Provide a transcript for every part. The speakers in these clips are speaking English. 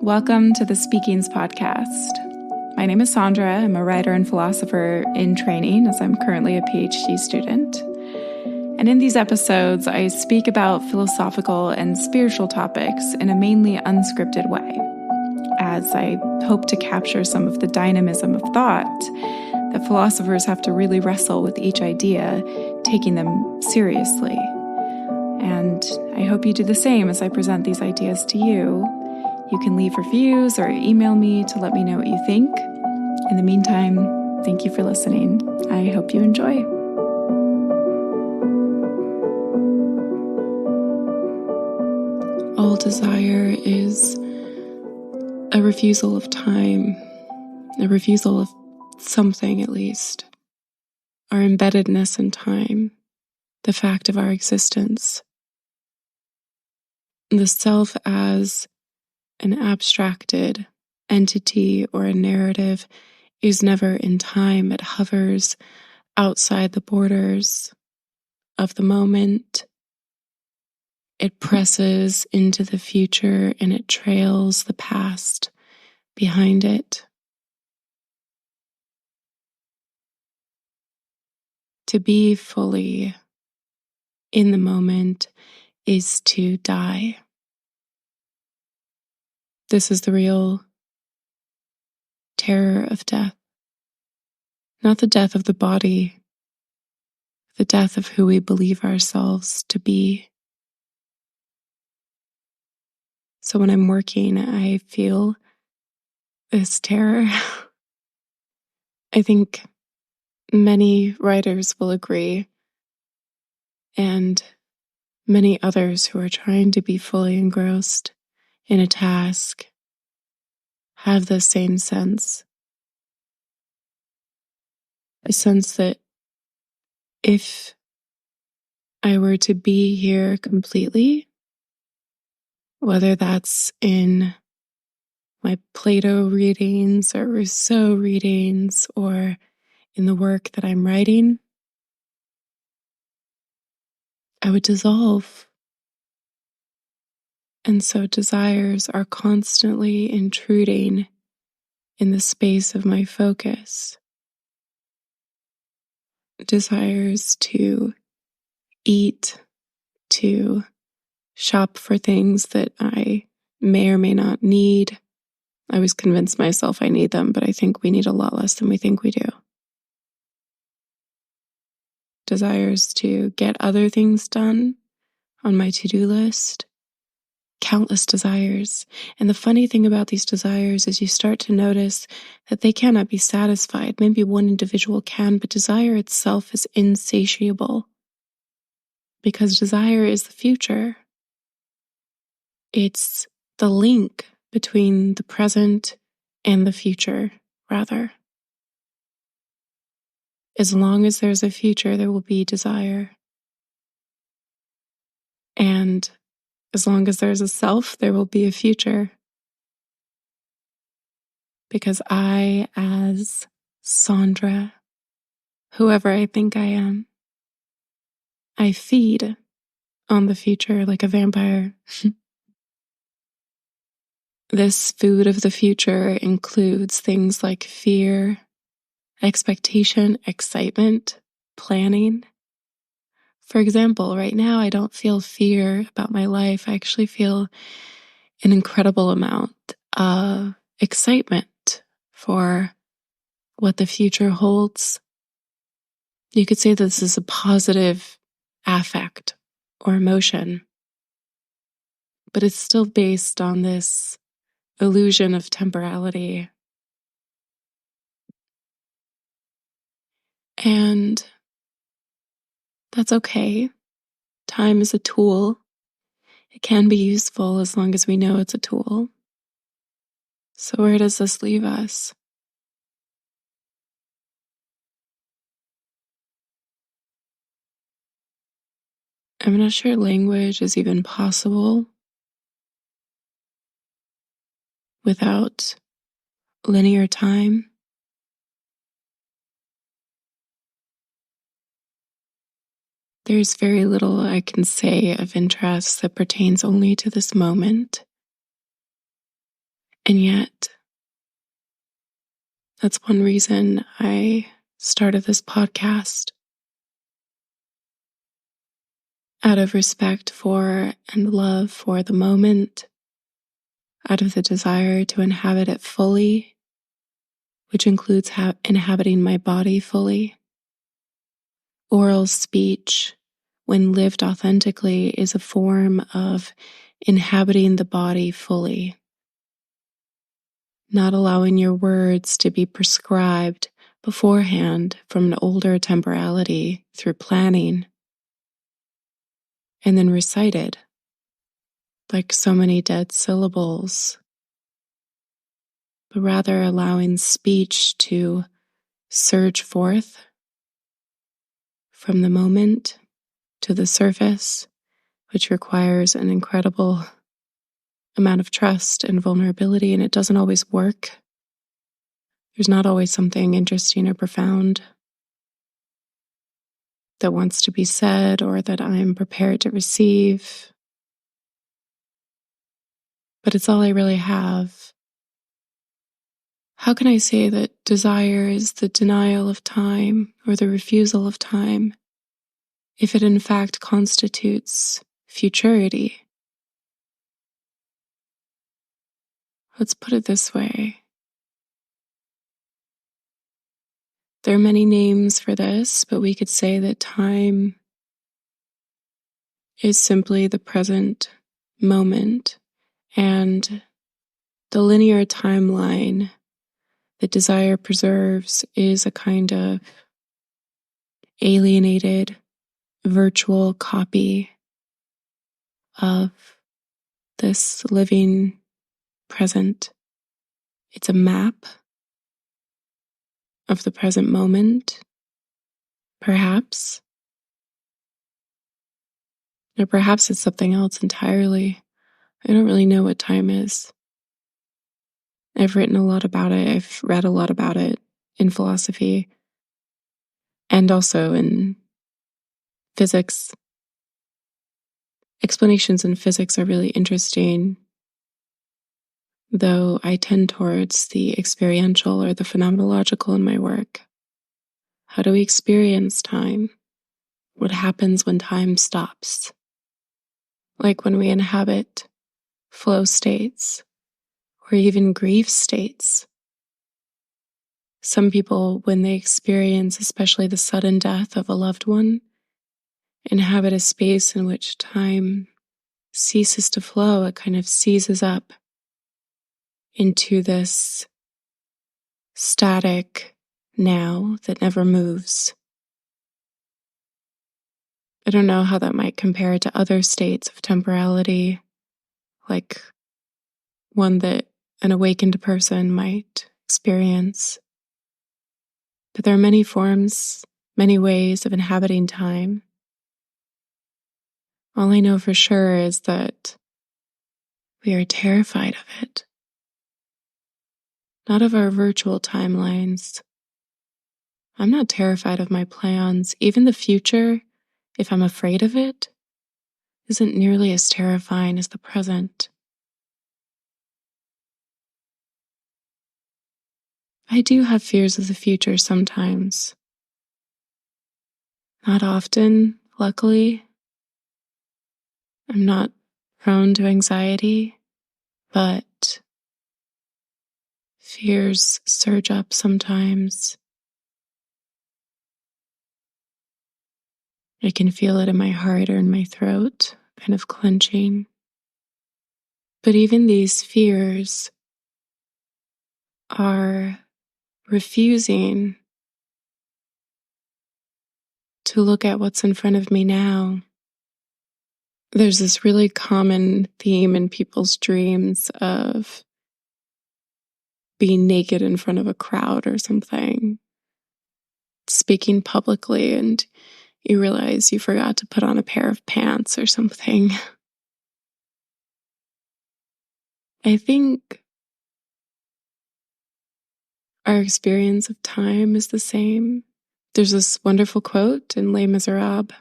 Welcome to the Speakings Podcast. My name is Sandra. I'm a writer and philosopher in training, as I'm currently a PhD student. And in these episodes, I speak about philosophical and spiritual topics in a mainly unscripted way, as I hope to capture some of the dynamism of thought that philosophers have to really wrestle with each idea, taking them seriously. And I hope you do the same as I present these ideas to you. You can leave reviews or email me to let me know what you think. In the meantime, thank you for listening. I hope you enjoy. All desire is a refusal of time, a refusal of something at least. Our embeddedness in time, the fact of our existence. The self as an abstracted entity or a narrative is never in time. It hovers outside the borders of the moment. It presses into the future and it trails the past behind it. To be fully in the moment is to die. This is the real terror of death. Not the death of the body, the death of who we believe ourselves to be. So when I'm working, I feel this terror. I think many writers will agree, and many others who are trying to be fully engrossed in a task have the same sense. A sense that if I were to be here completely, whether that's in my Plato readings or Rousseau readings or in the work that I'm writing, I would dissolve. And so desires are constantly intruding in the space of my focus. Desires to eat, to shop for things that I may or may not need. I always convince myself I need them, but I think we need a lot less than we think we do. Desires to get other things done on my to-do list. Countless desires. And the funny thing about these desires is you start to notice that they cannot be satisfied. Maybe one individual can, but desire itself is insatiable. Because desire is the future. It's the link between the present and the future, rather. As long as there's a future, there will be desire. And as long as there's a self, there will be a future. Because I, as Sandra, whoever I think I am, I feed on the future like a vampire. This food of the future includes things like fear, expectation, excitement, planning. For example, right now I don't feel fear about my life. I actually feel an incredible amount of excitement for what the future holds. You could say this is a positive affect or emotion, but it's still based on this illusion of temporality. And that's okay. Time is a tool. It can be useful as long as we know it's a tool. So where does this leave us? I'm not sure language is even possible without linear time. There's very little I can say of interest that pertains only to this moment. And yet, that's one reason I started this podcast. Out of respect for and love for the moment, out of the desire to inhabit it fully, which includes inhabiting my body fully. Oral speech, when lived authentically, is a form of inhabiting the body fully, not allowing your words to be prescribed beforehand from an older temporality through planning and then recited like so many dead syllables, but rather allowing speech to surge forth from the moment to the surface, which requires an incredible amount of trust and vulnerability, and it doesn't always work. There's not always something interesting or profound that wants to be said or that I'm prepared to receive, but it's all I really have. How can I say that desire is the denial of time or the refusal of time if it in fact constitutes futurity? Let's put it this way. There are many names for this, but we could say that time is simply the present moment, and the linear timeline that desire preserves is a kind of alienated virtual copy of this living present. It's a map of the present moment, perhaps. Or perhaps it's something else entirely. I don't really know what time is. I've written a lot about it. I've read a lot about it in philosophy and also in physics. Explanations in physics are really interesting, though I tend towards the experiential or the phenomenological in my work. How do we experience time? What happens when time stops? Like when we inhabit flow states or even grief states. Some people, when they experience especially the sudden death of a loved one, inhabit a space in which time ceases to flow. It kind of seizes up into this static now that never moves. I don't know how that might compare to other states of temporality, like one that an awakened person might experience. But there are many forms, many ways of inhabiting time. All I know for sure is that we are terrified of it. Not of our virtual timelines. I'm not terrified of my plans. Even the future, if I'm afraid of it, isn't nearly as terrifying as the present. I do have fears of the future sometimes. Not often, luckily. I'm not prone to anxiety, but fears surge up sometimes. I can feel it in my heart or in my throat, kind of clenching. But even these fears are refusing to look at what's in front of me now. There's this really common theme in people's dreams of being naked in front of a crowd or something, speaking publicly, and you realize you forgot to put on a pair of pants or something. I think our experience of time is the same. There's this wonderful quote in Les Miserables.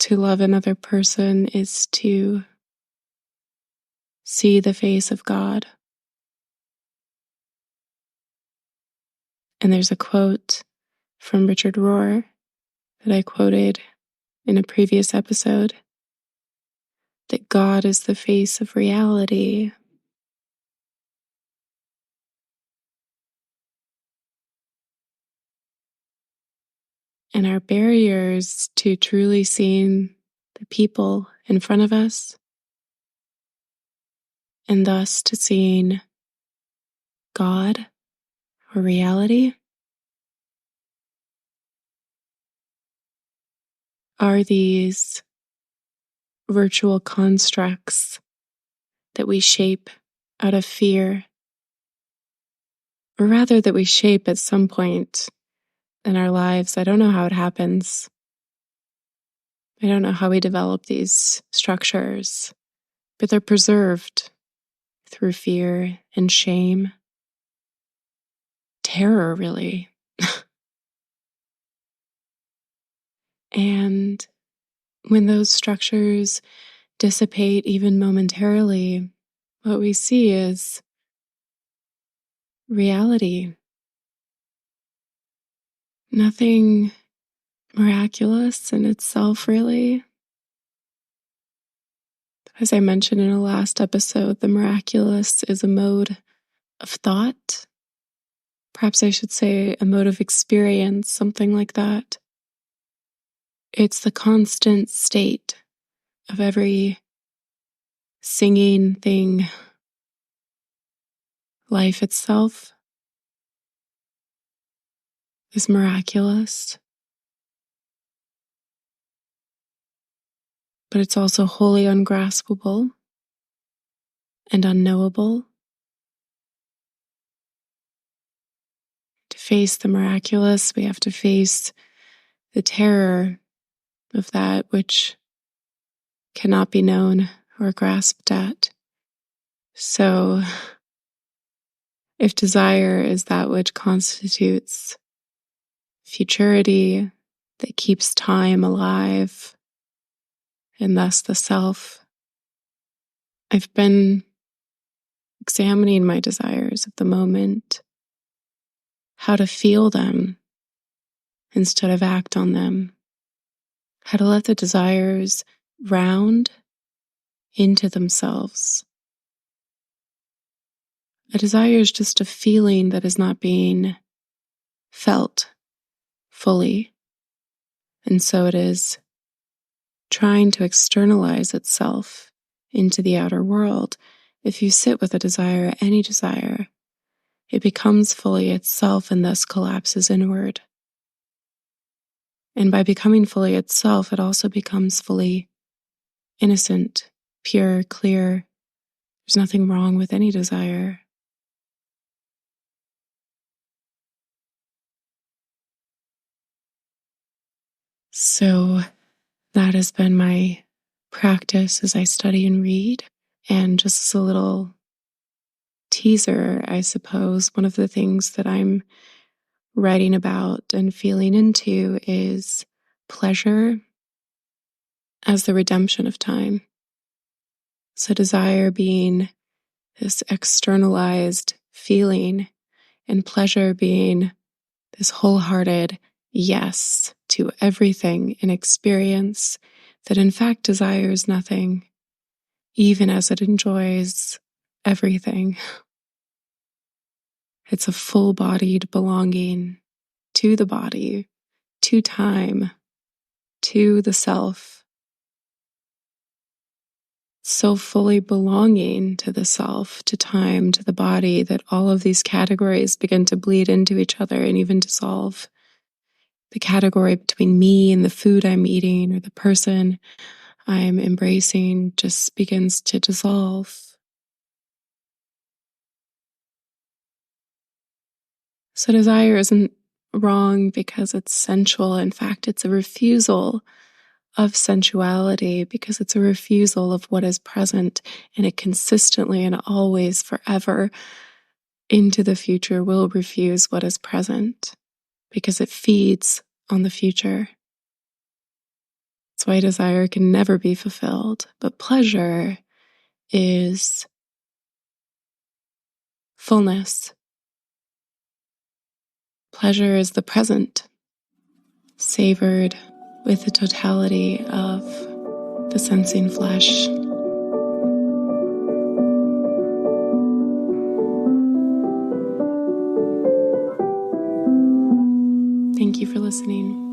To love another person is to see the face of God. And there's a quote from Richard Rohr that I quoted in a previous episode, that God is the face of reality. And our barriers to truly seeing the people in front of us, and thus to seeing God or reality, are these virtual constructs that we shape out of fear, or rather that we shape at some point in our lives. I don't know how it happens. I don't know how we develop these structures, but they're preserved through fear and shame, terror, really. And when those structures dissipate even momentarily, what we see is reality. Nothing miraculous in itself, really. As I mentioned in a last episode, the miraculous is a mode of thought. Perhaps I should say a mode of experience, something like that. It's the constant state of every singing thing, life itself is miraculous, but it's also wholly ungraspable and unknowable. To face the miraculous, we have to face the terror of that which cannot be known or grasped at. So, if desire is that which constitutes futurity that keeps time alive, and thus the self, I've been examining my desires at the moment, how to feel them instead of act on them, how to let the desires round into themselves. A desire is just a feeling that is not being felt fully, and so it is trying to externalize itself into the outer world. If you sit with a desire, any desire, it becomes fully itself and thus collapses inward. And by becoming fully itself, it also becomes fully innocent, pure, clear. There's nothing wrong with any desire. So that has been my practice as I study and read. And just as a little teaser, I suppose, one of the things that I'm writing about and feeling into is pleasure as the redemption of time. So desire being this externalized feeling, and pleasure being this wholehearted yes to everything in experience that in fact desires nothing, even as it enjoys everything. It's a full-bodied belonging to the body, to time, to the self. So fully belonging to the self, to time, to the body, that all of these categories begin to bleed into each other and even dissolve. The category between me and the food I'm eating or the person I'm embracing just begins to dissolve. So desire isn't wrong because it's sensual. In fact, it's a refusal of sensuality because it's a refusal of what is present, and it consistently and always forever into the future will refuse what is present because it feeds on the future. That's why desire can never be fulfilled, but pleasure is fullness. Pleasure is the present, savored with the totality of the sensing flesh. Thank you for listening.